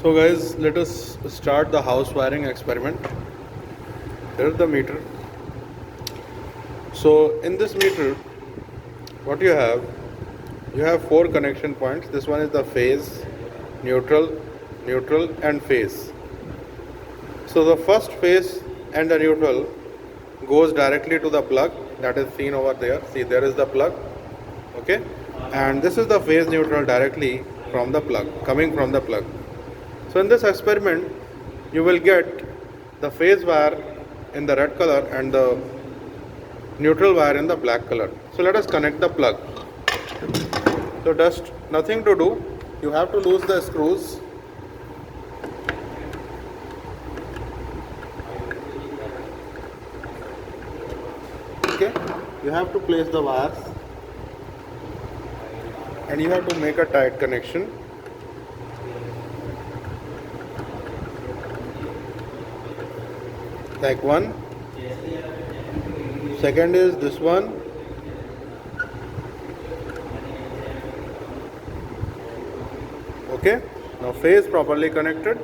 So guys, let us start the house wiring experiment. Here is the meter. So in this meter, what you have four connection points. This one is the phase, neutral and phase. So the first phase and the neutral goes directly to the plug that is seen over there. See, there is the plug, okay? And this is the phase neutral directly from the plug, coming from the plug. So in this experiment, you will get the phase wire in the red color and the neutral wire in the black color. So let us connect the plug. So just nothing to do. You have to loosen the screws. Okay. You have to place the wires and you have to make a tight connection. Like one. Second is this one. Okay. Now phase properly connected.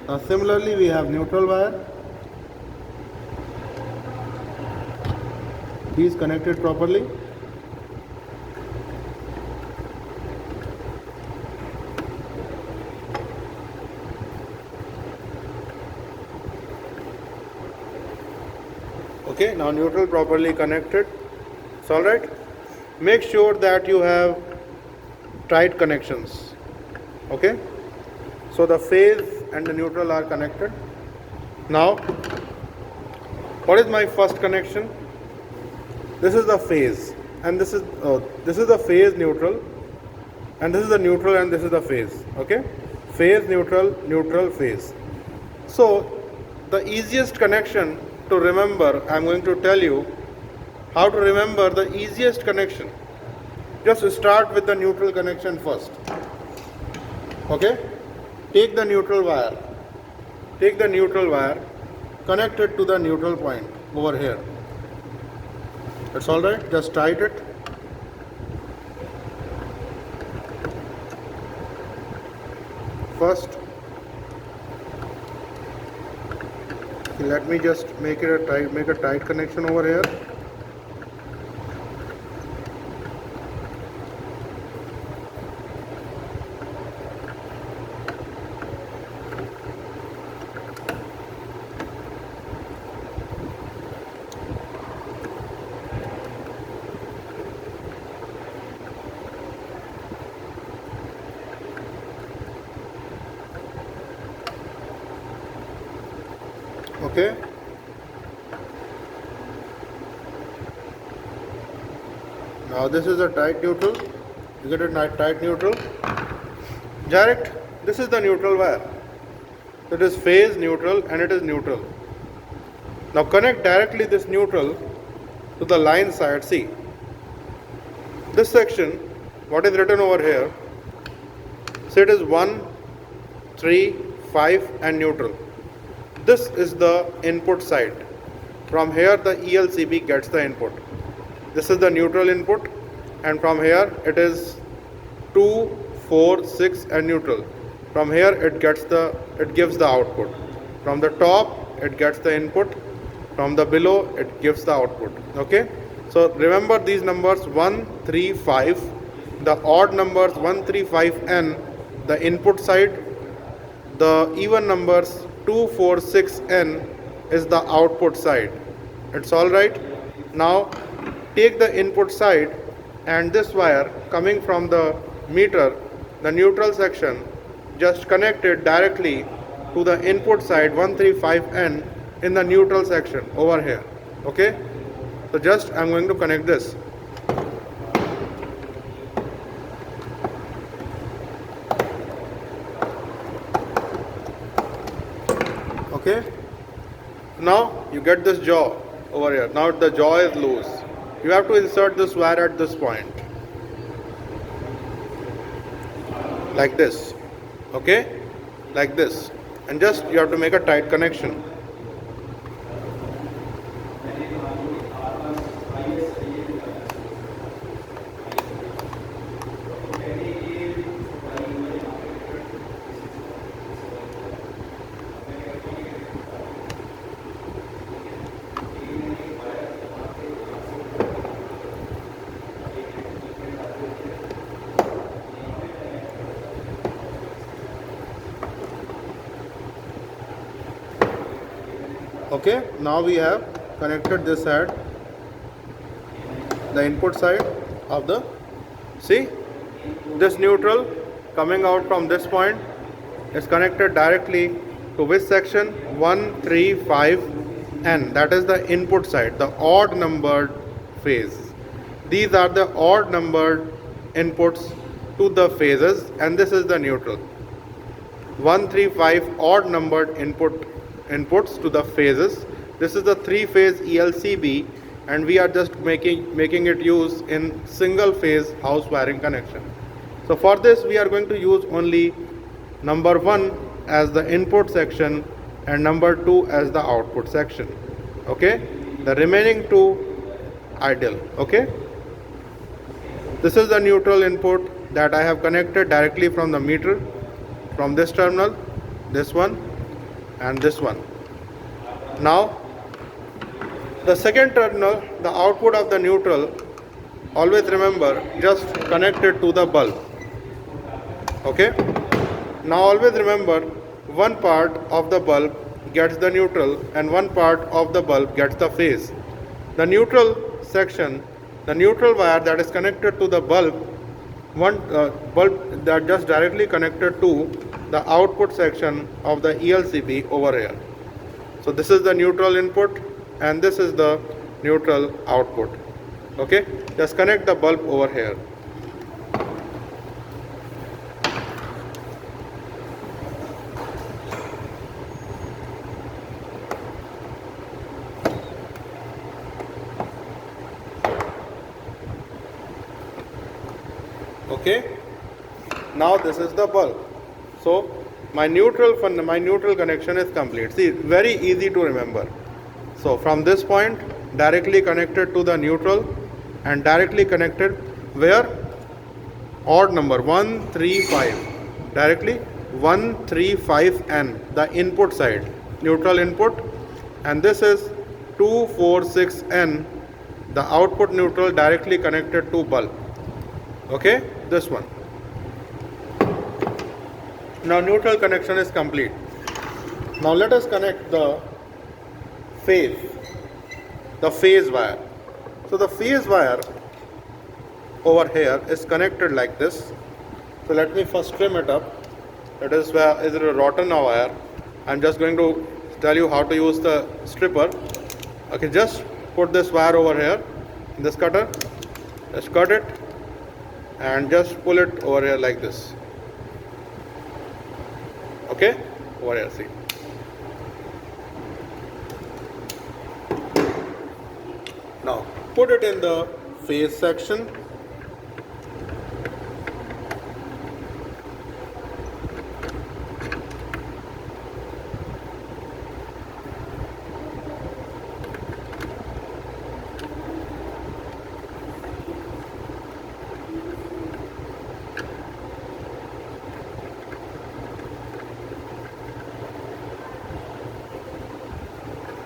Now similarly we have neutral wire. These connected properly. Okay, now neutral properly connected. It's alright. Make sure that you have tight connections. Okay, so the phase and the neutral are connected. Now, what is my first connection? This is the phase, and this is the phase neutral, and this is the neutral, and this is the phase. Okay, phase neutral phase. So the easiest connection to remember, I'm going to tell you how to remember the easiest connection. Just start with the neutral connection first. Okay, take the neutral wire, connect it to the neutral point over here. That's all right, just tight it. First, let me just make a tight connection over here. Okay. Now this is a tight neutral. You get a tight neutral. Direct. This is the neutral wire. It is phase neutral and it is neutral. Now connect directly this neutral to the line side. See, this section, what is written over here? So it is 1, 3, 5 and neutral. This is the input side. From here the ELCB gets the input. This is the neutral input, and from here it is 2, 4, 6 and neutral. From here it gives the output. From the top it gets the input. From the below it gives the output. Okay. So remember these numbers 1, 3, 5. The odd numbers 1, 3, 5 n, the input side. The even numbers 2, 4, 6 n is the output side. It's all right. Now take the input side and this wire coming from the meter, the neutral section, just connect it directly to the input side 135N in the neutral section over here. Okay. So just I'm going to connect this. Okay. Now you get this jaw over here. Now the jaw is loose. You have to insert this wire at this point. Like this. Okay? Like this. And just you have to make a tight connection. Okay, now we have connected this side, the input side of the, see, this neutral coming out from this point is connected directly to which section? 1, 3, 5, N. That is the input side, the odd numbered phase. These are the odd numbered inputs to the phases, and this is the neutral. 1, 3, 5 odd numbered inputs to the phases. This is the 3-phase ELCB, and we are just making it use in single phase house wiring connection. So for this we are going to use only number 1 as the input section and number 2 as the output section. Okay, the remaining 2 ideal. Okay, this is the neutral input that I have connected directly from the meter, from this terminal, this one and this one. Now the second terminal, the output of the neutral, always remember, just connect it to the bulb. Okay, now always remember, one part of the bulb gets the neutral and one part of the bulb gets the phase. The neutral section, the neutral wire that is connected to the bulb, one bulb that just directly connected to the output section of the ELCB over here. So this is the neutral input and this is the neutral output. Okay, just connect the bulb over here. Okay, now this is the bulb. So my neutral connection is complete. See, very easy to remember. So from this point directly connected to the neutral and directly connected where? Odd number 1, 3, 5. Directly 1, 3, 5 N, the input side, neutral input, and this is 2, 4, 6 N, the output neutral directly connected to bulb. Okay, this one. Now neutral connection is complete. Now let us connect the phase wire. So the phase wire over here is connected like this. So let me first trim it up. That is it a rotten wire. I'm just going to tell you how to use the stripper. Okay, just put this wire over here in this cutter. Just cut it and just pull it over here like this. Okay, over here, see. Now put it in the phase section.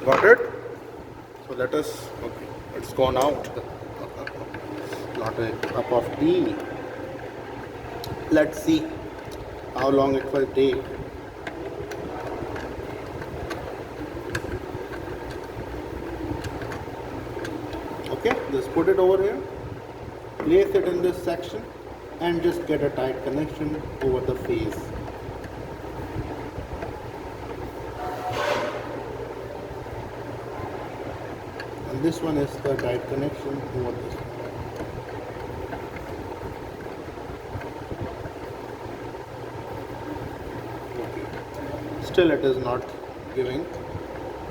Got it? So let's go now to the not a cup of tea. Let's see how long it will take. Okay, just put it over here, place it in this section and just get a tight connection over the phase. And this one is the tight connection over this one. Okay. Still it is not giving.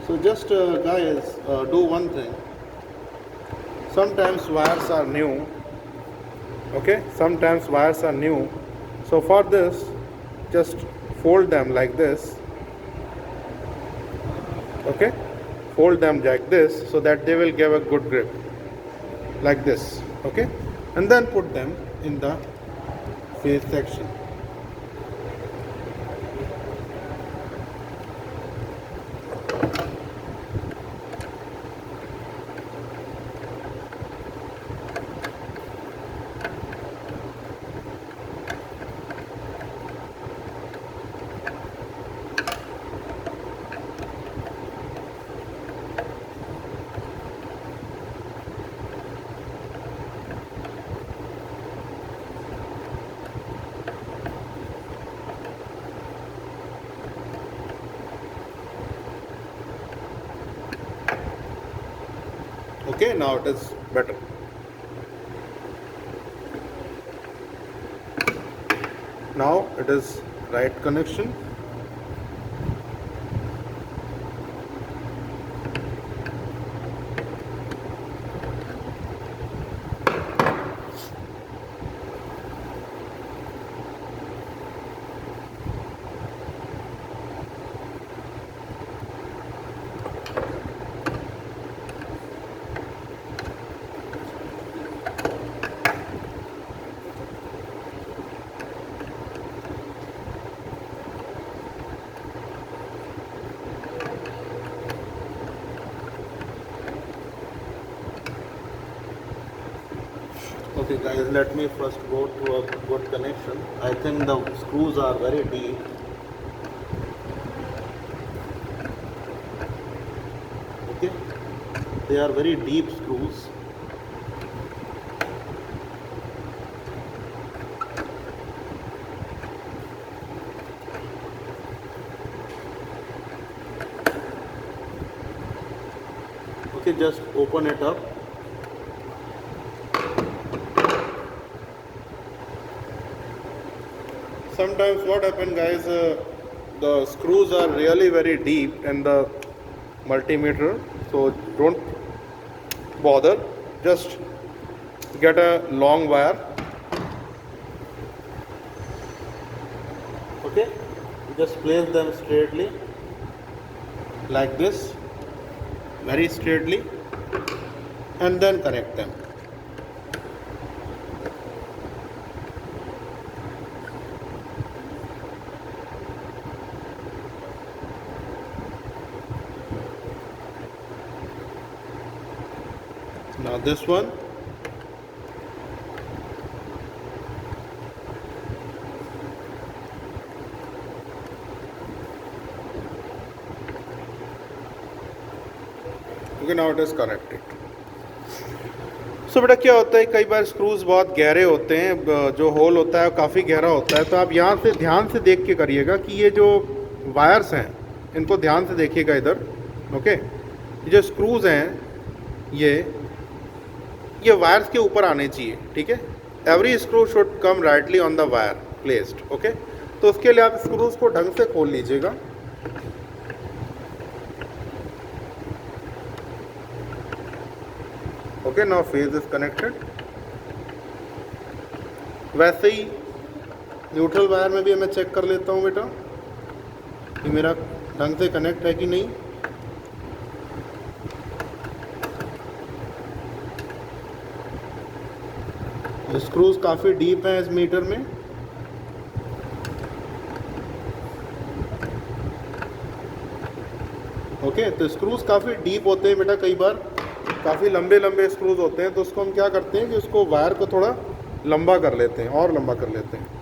So just guys, do one thing. Sometimes wires are new. Okay, sometimes wires are new. So for this, just fold them like this. Okay, fold them like this so that they will give a good grip like this. Okay, and then put them in the phase section. Okay, now it is better. Now it is right connection. Okay guys, let me first go to a good connection. I think the screws are very deep. Okay, they are very deep screws. Okay, just open it up. Sometimes what happens guys, the screws are really very deep in the multimeter, so don't bother, just get a long wire. Okay, just place them straightly like this, very straightly, and then connect them. Now this one, okay, now it is connected. सो बेटा क्या होता है, कई बार screws बहुत गहरे होते हैं, जो होल होता है काफ़ी गहरा होता है, तो आप यहाँ से ध्यान से देख के करिएगा कि ये जो वायर्स हैं इनको ध्यान से देखिएगा इधर. ओके, ये जो स्क्रूज हैं ये वायर्स के ऊपर आने चाहिए. ठीक है, every screw should come rightly on the wire placed. Okay, तो उसके लिए आप स्क्रूज को ढंग से खोल लीजिएगा. Okay, now phase is connected. वैसे ही न्यूट्रल वायर में भी मैं चेक कर लेता हूँ बेटा कि मेरा ढंग से कनेक्ट है कि नहीं. स्क्रूज काफ़ी डीप हैं इस मीटर में. ओके, तो स्क्रूज काफ़ी डीप होते हैं बेटा, कई बार काफ़ी लंबे लंबे स्क्रूज होते हैं, तो उसको हम क्या करते हैं कि उसको वायर को थोड़ा लंबा कर लेते हैं और लंबा कर लेते हैं.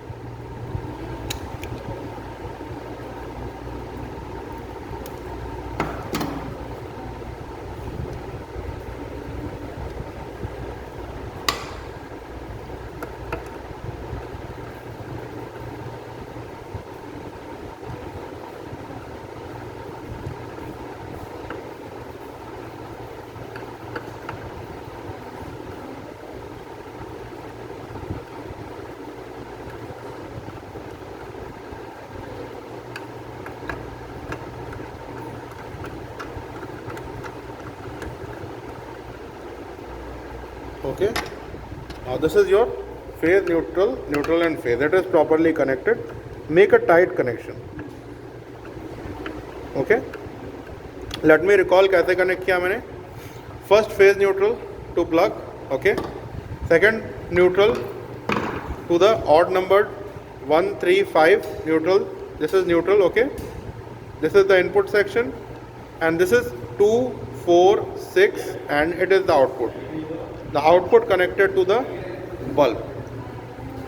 Okay, now this is your phase, neutral and phase. It is properly connected. Make a tight connection. Okay, let me recall कैसे कनेक्ट किया मैंने. First phase neutral to plug. Okay, second neutral to the odd numbered 1 3 5 neutral. This is neutral. Okay, this is the input section and this is 2 4 6 and it is the output. The output connected to the bulb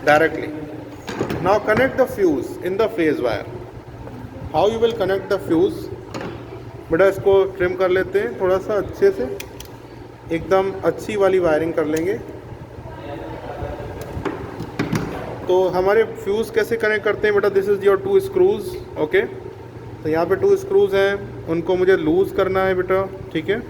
directly. Now connect the fuse in the phase wire. How you will connect the fuse? बेटा इसको trim कर लेते हैं थोड़ा सा अच्छे से, एकदम अच्छी वाली वायरिंग कर लेंगे. तो हमारे फ्यूज़ कैसे कनेक्ट करते हैं बेटा? This is your 2 screws. Okay, तो यहाँ पे 2 स्क्रूज हैं, उनको मुझे लूज़ करना है बेटा. ठीक है,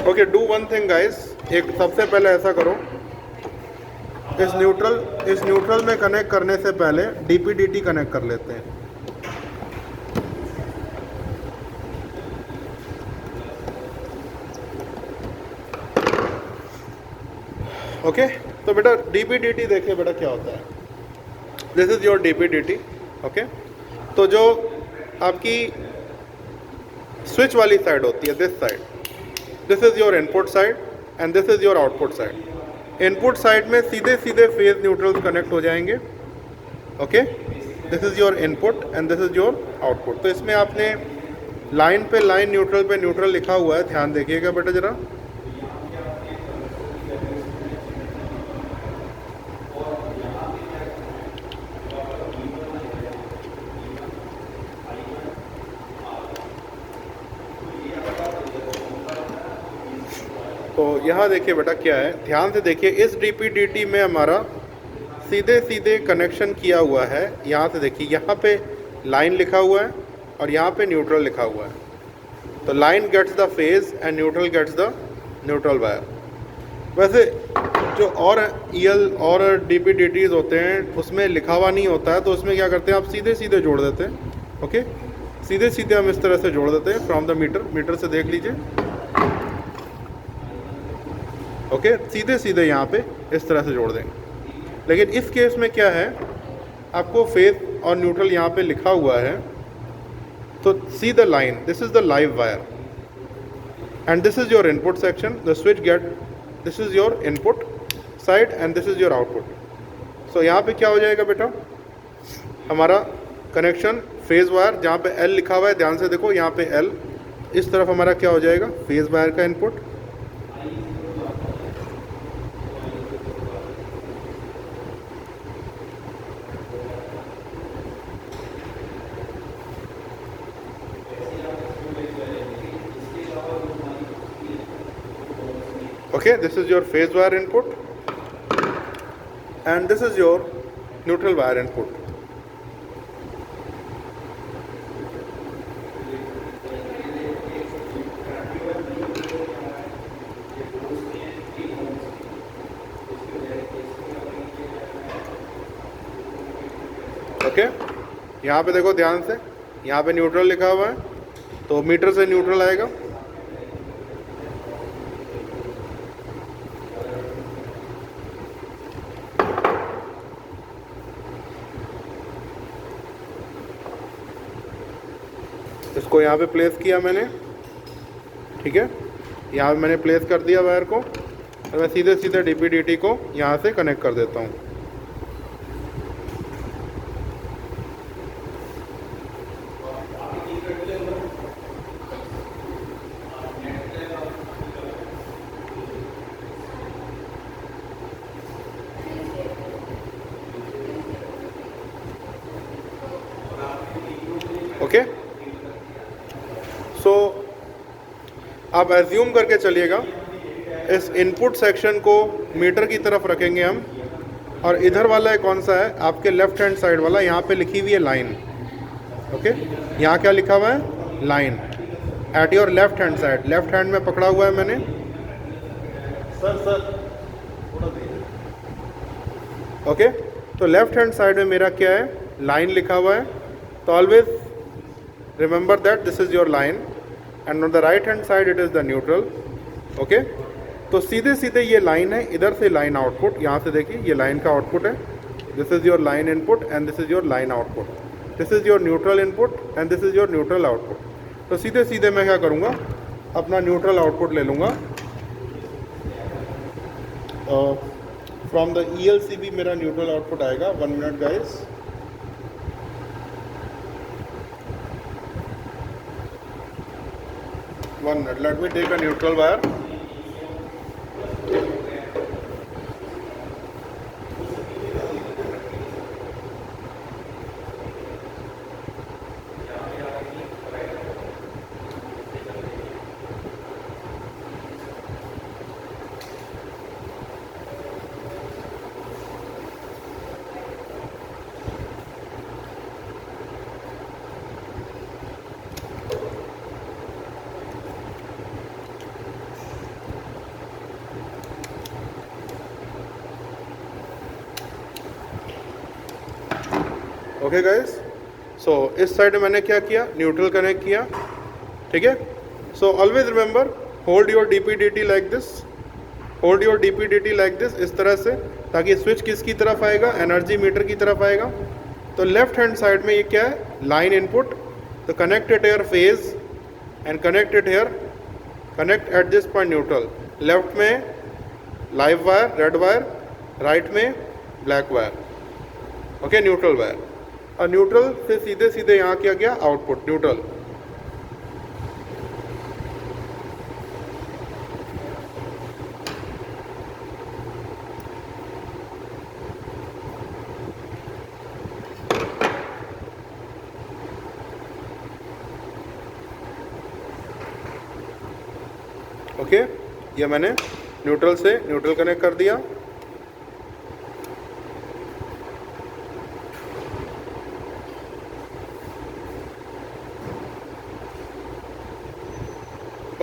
okay, do one thing guys, एक सबसे पहले ऐसा करो, इस न्यूट्रल में कनेक्ट करने से पहले डीपीडीटी कनेक्ट कर लेते हैं। ओके तो बेटा डीपीडीटी देखिए बेटा क्या होता है। This is your DPDT. Okay, तो जो आपकी स्विच वाली साइड होती है, this side, this is your input side and this is your output side. Input side में सीधे सीधे फेज न्यूट्रल्स कनेक्ट हो जाएंगे। Okay, this is your input and this is your output. तो इसमें आपने लाइन पे लाइन, न्यूट्रल पे न्यूट्रल लिखा हुआ है, ध्यान देखिएगा बेटा जरा। तो यहाँ देखिए बेटा क्या है, ध्यान से देखिए, इस डीपीडीटी में हमारा सीधे सीधे कनेक्शन किया हुआ है। यहाँ से देखिए, यहाँ पे लाइन लिखा हुआ है और यहाँ पे न्यूट्रल लिखा हुआ है। तो line gets the phase and neutral gets the neutral wire. वैसे जो और ईएल और डीपीडीटीज होते हैं उसमें लिखा हुआ नहीं होता है, तो उसमें क्या करते हैं, आप सीधे सीधे जोड़ देते हैं। ओके, सीधे सीधे हम इस तरह से जोड़ देते हैं फ्रॉम द मीटर से देख लीजिए। ओके, सीधे सीधे यहाँ पे इस तरह से जोड़ देंगे। लेकिन इस केस में क्या है, आपको फेज और न्यूट्रल यहाँ पे लिखा हुआ है, तो see the line, this is the live wire and this is your input section, the switch gate, this is your input side and this is your output. So यहाँ पे क्या हो जाएगा बेटा, हमारा कनेक्शन फेज वायर, जहाँ पे L लिखा हुआ है, ध्यान से देखो यहाँ पे एल, इस तरफ हमारा क्या हो जाएगा, फेज वायर का input. Okay, this is your phase wire input and this is your neutral wire input. Okay, यहाँ पे देखो ध्यान से, यहाँ पे न्यूट्रल लिखा हुआ है, तो मीटर से न्यूट्रल आएगा। इसको यहाँ पे प्लेस किया मैंने, ठीक है, यहाँ पे मैंने प्लेस कर दिया वायर को, और मैं सीधे सीधे डीपीडीटी को यहाँ से कनेक्ट कर देता हूँ। ओके, सो आप एज्यूम करके चलिएगा, इस इनपुट सेक्शन को मीटर की तरफ रखेंगे हम, और इधर वाला है कौन सा है, आपके लेफ्ट हैंड साइड वाला, यहाँ पे लिखी हुई है लाइन। ओके, यहाँ क्या लिखा हुआ है, line at your left hand side, left hand में पकड़ा हुआ है मैंने। सर ओके, तो लेफ्ट हैंड साइड में मेरा क्या है, लाइन लिखा हुआ है। तो always remember that this is your line and on the right hand side it is the neutral. Okay, तो सीधे सीधे ये लाइन है, इधर से लाइन आउटपुट, यहाँ से देखिए ये लाइन का आउटपुट है, this is your line input and this is your line output, this is your neutral input and this is your neutral output. तो सीधे सीधे मैं क्या करूँगा, अपना न्यूट्रल आउटपुट ले लूँगा, फ्रॉम द ELCB मेरा न्यूट्रल आउटपुट आएगा। 1 minute guys, let me take a neutral wire. Okay guys, so इस साइड में मैंने क्या किया, न्यूट्रल कनेक्ट किया, ठीक है। So always remember, hold your DP/DT like this, hold your DP/DT like this, इस तरह से, ताकि स्विच किसकी तरफ आएगा, एनर्जी मीटर की तरफ आएगा। तो लेफ्ट हैंड साइड में ये क्या है, लाइन इनपुट, तो connect it here phase and connect it here, connect at this point neutral. Left में live wire red wire, right में black wire, okay, neutral wire. और न्यूट्रल से सीधे सीधे यहाँ किया गया आउटपुट न्यूट्रल। ओके, ये मैंने न्यूट्रल से न्यूट्रल कनेक्ट कर दिया।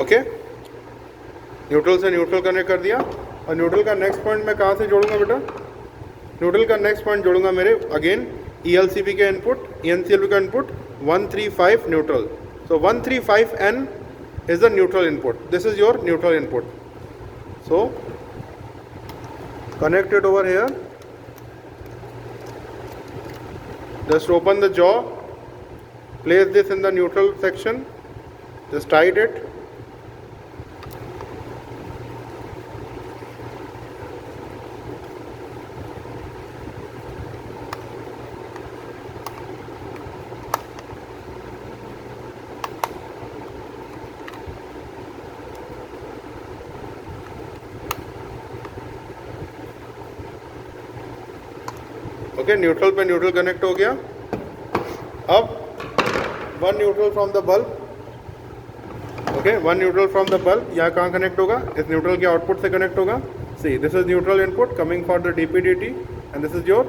ओके, न्यूट्रल से न्यूट्रल कनेक्ट कर दिया। और न्यूट्रल का नेक्स्ट पॉइंट मैं कहाँ से जोड़ूंगा बेटा, न्यूट्रल का नेक्स्ट पॉइंट जोड़ूंगा मेरे अगेन ELCB के इनपुट, ENCLB का input 135 neutral. So 135N is the neutral input. This is your neutral input. So connect it over here. Just open the jaw, place this in the neutral section, just tight it. Okay, neutral पे neutral connect हो गया। अब one neutral from the bulb, okay, one neutral from the bulb यहाँ कहाँ connect होगा, इस neutral के output से कनेक्ट होगा। See, this is neutral input coming for the DP/DT and this is your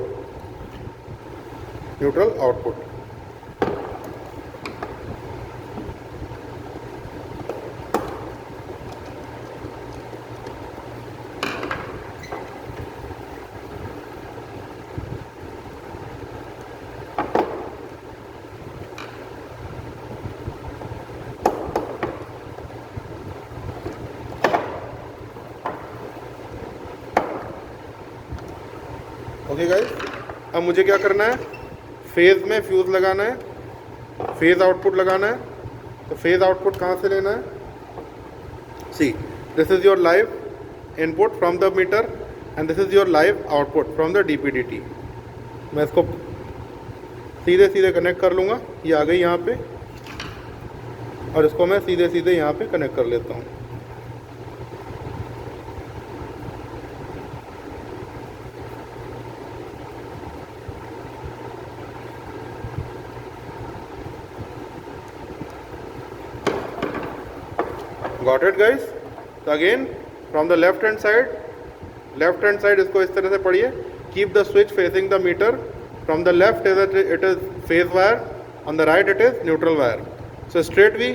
neutral output. Okay guys, अब मुझे क्या करना है, फेज में फ्यूज़ लगाना है, फेज आउटपुट लगाना है। तो फेज आउटपुट कहाँ से लेना है, see, this is your live input from the meter and this is your live output from the DP/DT। मैं इसको सीधे सीधे कनेक्ट कर लूँगा, ये आ गई यहाँ पे, और इसको मैं सीधे सीधे यहाँ पे कनेक्ट कर लेता हूँ। Got it guys? So again from the left hand side इसको इस तरह से पढ़िए, keep the switch facing the meter, from the left it is phase wire, on the right it is neutral wire. So straightly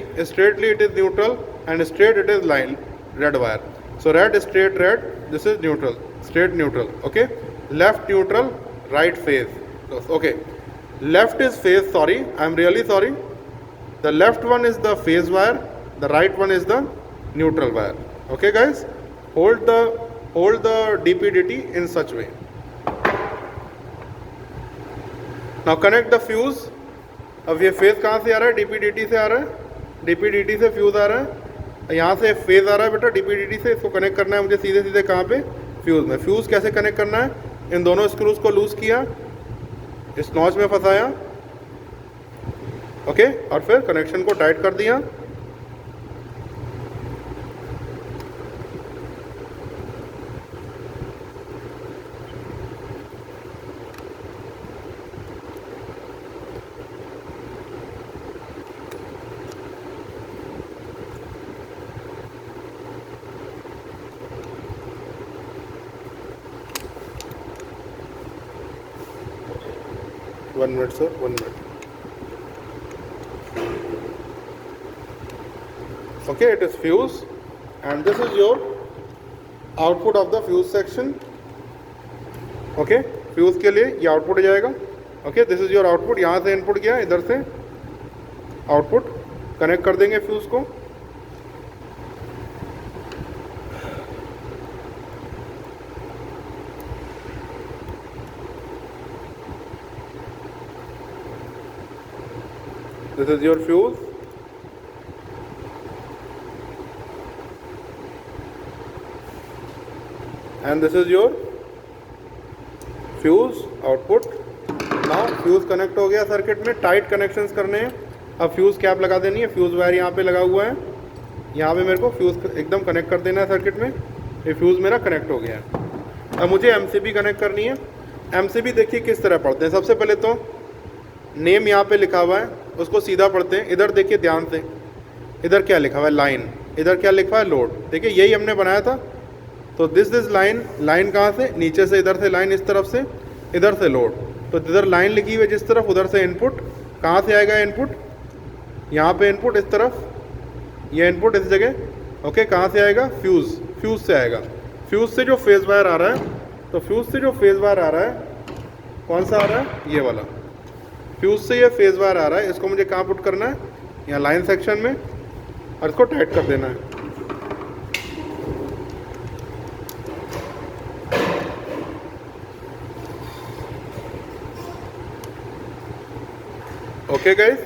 it is neutral and straight it is line red wire. So red straight red, this is neutral, straight neutral, okay. Left neutral, right phase, okay. Left is phase, sorry, I am really sorry. The left one is the phase wire, the right one is the neutral wire. Okay guys, hold the DP/DT in such way. Now connect the fuse. अब ये phase कहाँ से आ रहा है, DP/DT से आ रहा है, DP/DT से फ्यूज आ रहा है, यहाँ से फेज आ रहा है बेटा DP/DT से। इसको कनेक्ट करना है मुझे सीधे सीधे कहाँ पे, फ्यूज में। फ्यूज कैसे कनेक्ट करना है, इन दोनों स्क्रूज को लूज किया, इस नॉच में फंसाया, ओके, और फिर कनेक्शन को टाइट कर दिया। One minute sir, 1 minute. Okay, it is fuse and this is your output of the fuse section. Okay, fuse के लिए ये आउटपुट जाएगा, okay, this is your output. यहाँ से इनपुट गया, इधर से आउटपुट कनेक्ट कर देंगे फ्यूज़ को। This is your fuse. And this is your fuse output. Now fuse connect हो गया सर्किट में। टाइट कनेक्शंस करने हैं। अब फ्यूज कैप लगा देनी है। फ्यूज वायर यहाँ पे लगा हुआ है, यहाँ पे मेरे को फ्यूज एकदम कनेक्ट कर देना है सर्किट में। ये फ्यूज मेरा कनेक्ट हो गया है। अब मुझे एमसीबी कनेक्ट करनी है। एमसीबी देखिए किस तरह पढ़ते हैं। सबसे पहले तो नेम यहाँ पे लिखा हुआ है, उसको सीधा पढ़ते हैं। इधर देखिए ध्यान से, इधर क्या लिखा हुआ है, लाइन। इधर क्या लिखा है, लोड। देखिए यही हमने बनाया था। तो दिस लाइन, लाइन कहाँ से, नीचे से, इधर से लाइन इस तरफ से, इधर से लोड। तो इधर लाइन लिखी हुई है जिस तरफ, उधर से इनपुट। कहाँ से आएगा इनपुट, यहाँ पे इनपुट इस तरफ, ये इनपुट इस जगह। ओके, कहाँ से आएगा, फ्यूज़, फ्यूज़ से आएगा। फ्यूज़ से जो फेज़ वायर आ रहा है, तो फ्यूज़ से जो फेज़ वायर आ रहा है, कौन सा आ रहा है, ये वाला। फ्यूज़ से ये फेज़ वायर आ रहा है, इसको मुझे कहाँ पुट करना है, यहाँ लाइन सेक्शन में, और इसको टाइट कर देना है। ओके गाइस,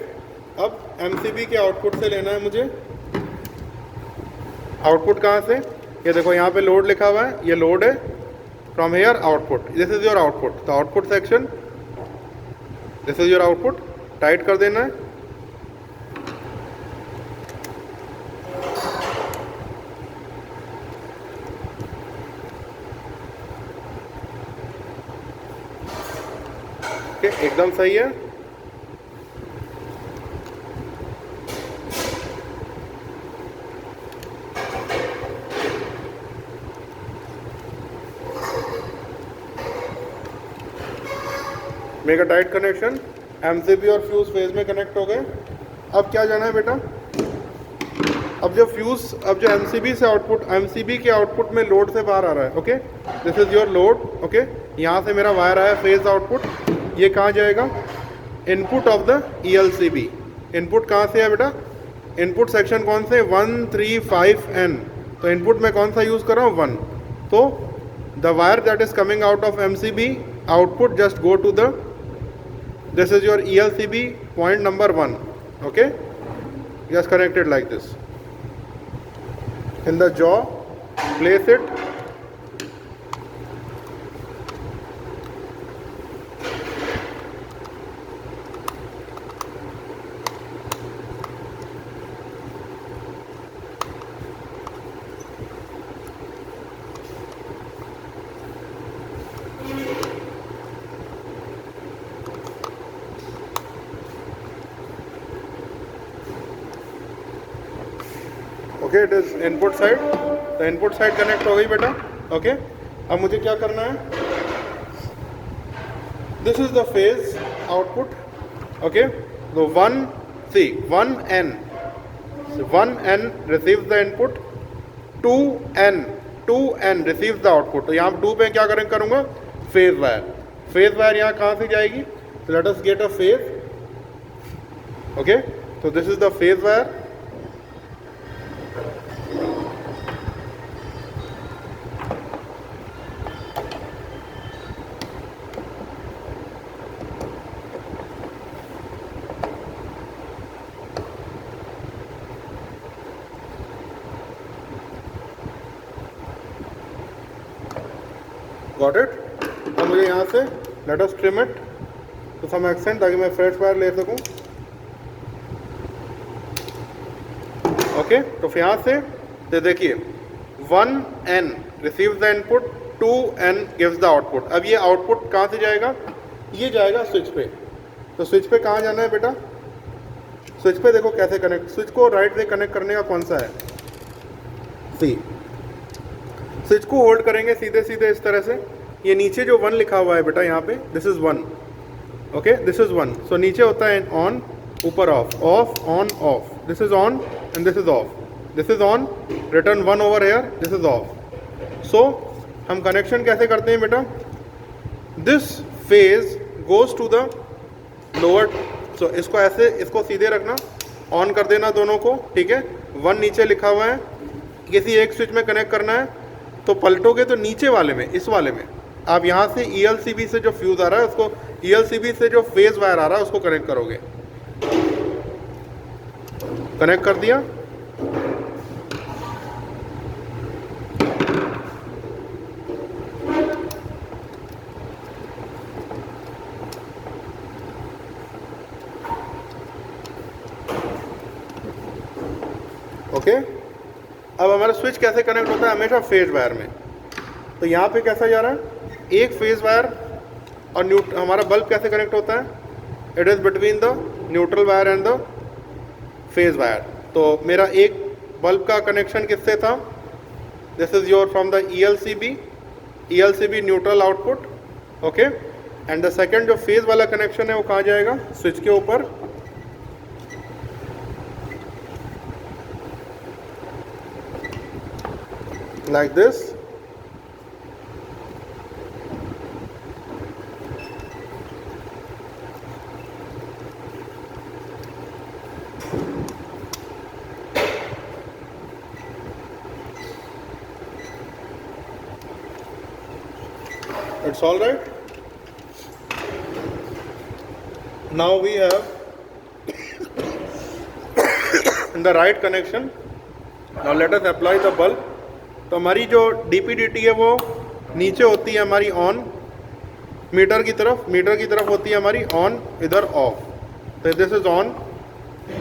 अब एमसीबी के आउटपुट से लेना है मुझे। आउटपुट कहाँ से, ये देखो यहाँ पे लोड लिखा हुआ है, ये लोड है। From here output, this is your output. तो output section, this is your output. Tight कर देना है। ओके, एकदम सही है। मेगा टाइट कनेक्शन, एमसीबी और फ्यूज फेज में कनेक्ट हो गए। अब क्या जाना है बेटा, अब जो फ्यूज, अब जो एमसीबी से आउटपुट, एमसीबी के आउटपुट में लोड से बाहर आ रहा है। Okay, this is your load. Okay, यहाँ से मेरा वायर आया फेज आउटपुट। ये कहाँ जाएगा, input of the ELCB. Input कहाँ से है बेटा, इनपुट सेक्शन कौन से, 1 3 5 N। तो इनपुट में कौन सा यूज़ कर रहा हूँ, 1। तो the wire that is coming out of MCB output just go to the, this is your ELCB point number 1. Okay, just connect it like this in the jaw, place it, okay, it is input side. तो input side connect हो गई बेटा। Okay, अब मुझे क्या करना है, this is the phase output. Okay, तो 1N receives the input, 2N receives the output. तो यहाँ 2 पे क्या करूँगा, फेज वायर। फेज वायर यहाँ कहाँ से जाएगी, तो let us get a phase. Okay, तो this is the phase wire. Got it. अब मुझे यहाँ से let us trim it to some extent, ताकि मैं फ्रेश वायर ले सकूँ। ओके, तो फिर यहाँ से देखिए 1N receives the input, 2N gives the output. अब ये आउटपुट कहाँ से जाएगा, ये जाएगा स्विच पे। तो स्विच पे कहाँ जाना है बेटा, स्विच पे देखो कैसे कनेक्ट, स्विच को राइट से कनेक्ट करने का कौन सा है, सी। स्विच को होल्ड करेंगे सीधे सीधे इस तरह से। ये नीचे जो 1 लिखा हुआ है बेटा यहाँ पे, this is 1। Okay, this is 1। So नीचे होता है ऑन, ऊपर off, off on off. This is on and this is off. This is on, return 1 over here, this is off. So हम कनेक्शन कैसे करते हैं बेटा, this phase goes to the lower, so इसको ऐसे, इसको सीधे रखना, ऑन कर देना दोनों को, ठीक है। 1 नीचे लिखा हुआ है, किसी एक स्विच में कनेक्ट करना है, तो पलटोगे तो नीचे वाले में, इस वाले में आप यहाँ से ELCB से जो फ्यूज़ आ रहा है उसको, ELCB से जो फेज़ वायर आ रहा है उसको कनेक्ट करोगे। कनेक्ट कर दिया, ओके। अब हमारा स्विच कैसे कनेक्ट होता है, हमेशा फेज वायर में। तो यहाँ पे कैसा जा रहा है, एक फेज वायर और हमारा बल्ब कैसे कनेक्ट होता है, it is between the neutral wire and the phase wire. तो मेरा एक बल्ब का कनेक्शन किससे था, this is your from the ELCB neutral output, okay. And the second जो फेज वाला कनेक्शन है वो कहाँ जाएगा, स्विच के ऊपर, like this, it's all right. Now we have in the right connection. Now let us apply the bulb. तो हमारी जो DPDT है वो नीचे होती है हमारी ऑन, मीटर की तरफ होती है हमारी ऑन, इधर ऑफ। तो this is on.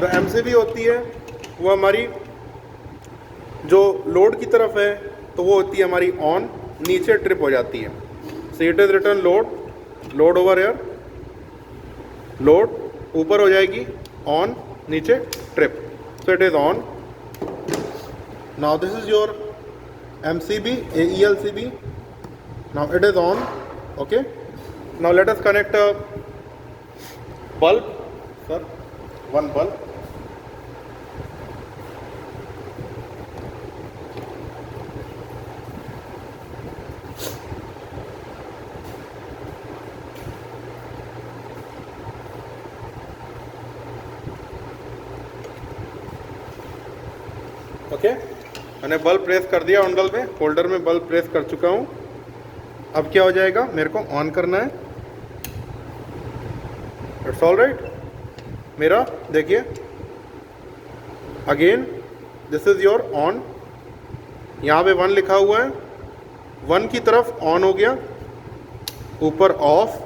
The MCB होती है वो हमारी जो लोड की तरफ है, तो वो होती है हमारी ऑन, नीचे ट्रिप हो जाती है। So it is return load over air, load ऊपर हो जाएगी, ऑन नीचे trip, so it is on. Now this is your MCB, ELCB. Now it is on, okay. Now let us connect a bulb, sir, one bulb. Okay. मैंने bulb press कर दिया on bulb में, holder में bulb press कर चुका हूँ। अब क्या हो जाएगा, मेरे को ऑन करना है, इट्स ऑल राइट। मेरा देखिए again this is your on, यहाँ पे 1 लिखा हुआ है, 1 की तरफ ऑन हो गया, ऊपर ऑफ,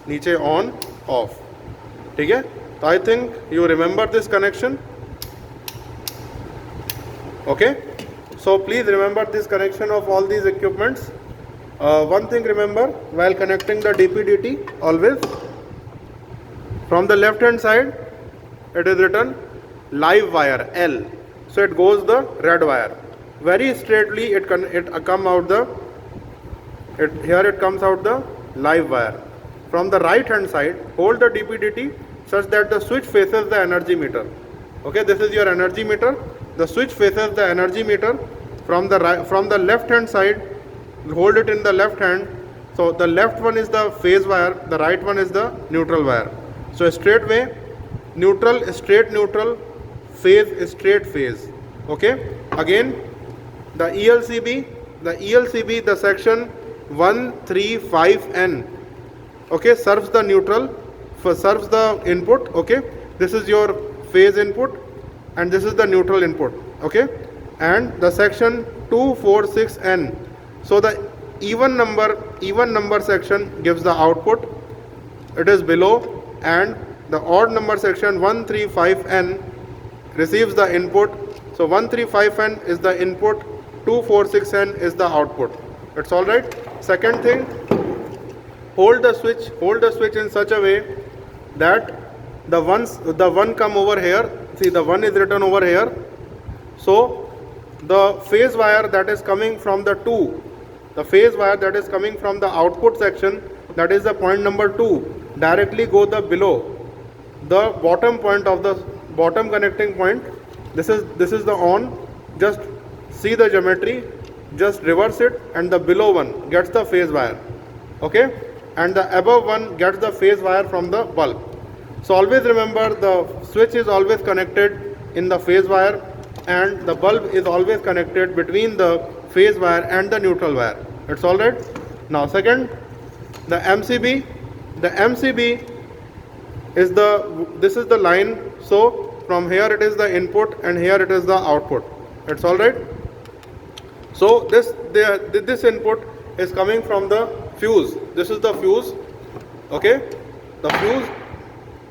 नीचे ऑन ऑफ, ठीक है। तो I think you remember this connection, okay. So please remember this connection of all these equipments. One thing remember, while connecting the DPDT, always from the left hand side it is written live wire L, so it goes the red wire very straightly, it come out the, here it comes out the live wire. From the right hand side, hold the DPDT such that the switch faces the energy meter, okay. This is your energy meter, the switch faces the energy meter. From the left hand side, hold it in the left hand, so the left one is the phase wire, the right one is the neutral wire. So straight way, neutral straight neutral, phase straight phase, okay. Again the ELCB, the section 135N, okay, serves the neutral, serves the input, okay. This is your phase input and this is the neutral input, okay. And the section 246N, so the even number section gives the output, it is below, and the odd number section 135N receives the input. So 135N is the input, 246N is the output. It's all right. Second thing, hold the switch in such a way that the one come over here, see the 1 is written over here, so the phase wire that is coming from the output section, that is the point number 2, directly go the below the bottom point of the bottom connecting point. This is the on, just see the geometry, just reverse it, and the below one gets the phase wire, okay, and the above one gets the phase wire from the bulb. So always remember the switch is always connected in the phase wire and the bulb is always connected between the phase wire and the neutral wire. That's all right. Now second, the MCB. The MCB is this is the line. So from here it is the input and here it is the output. That's all right. So this input is coming from the fuse. This is the fuse. Okay, the fuse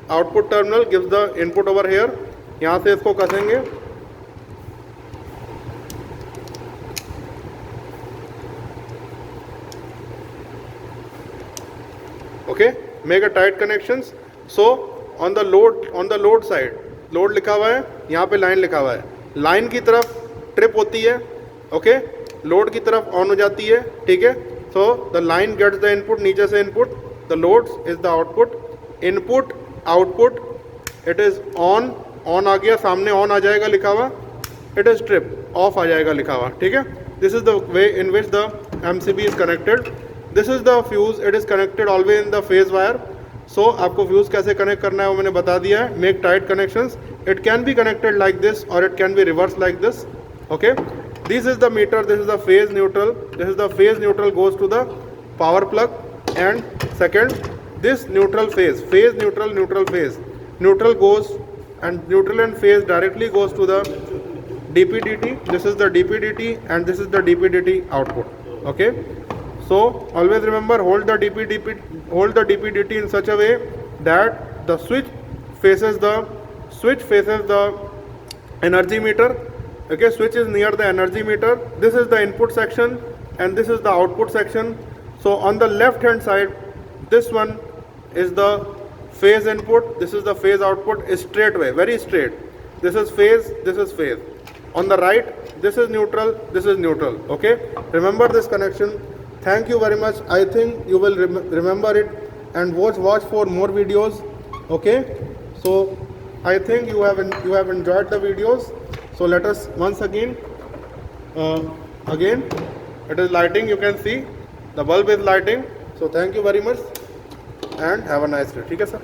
output terminal gives the input over here. यहाँ से इसको कसेंगे. Okay, make a tight connections. So on the load side, load लिखा हुआ है, यहाँ पे line लिखा हुआ है. लाइन की तरफ ट्रिप होती है. ओके, लोड की तरफ ऑन हो जाती है. ठीक है. So the line gets the input, नीचे से input, the loads is the output. Input output, it is on. On आ गया, सामने ऑन आ जाएगा लिखा हुआ. इट इज ट्रिप, ऑफ आ जाएगा लिखा हुआ. ठीक है. This is the way in which the MCB is connected. This is the fuse, it is connected always in the phase wire. So आपको फ्यूज कैसे कनेक्ट करना है वो मैंने बता दिया है. Make tight connections. It can be connected like this और it can be reverse like this. Okay, this is the meter, this is the phase neutral, this is the phase neutral goes to the power plug. And second, this neutral phase neutral, neutral phase, neutral goes, and neutral and phase directly goes to the DP/dt. This is the DP/dt and this is the DP/dt output. Okay, so always remember, hold the DP/dt in such a way that the switch faces the energy meter. Okay, switch is near the energy meter. This is the input section and this is the output section. So on the left hand side, this one is the phase input, this is the phase output. Is straight way, very straight. This is phase, this is phase. On the right, this is neutral, this is neutral. Okay, remember this connection. Thank you very much. I think you will remember it and watch for more videos. Okay, so I think you have enjoyed the videos. So let us once again, it is lighting, you can see the bulb is lighting. So thank you very much and have a nice day. ठीक है sir.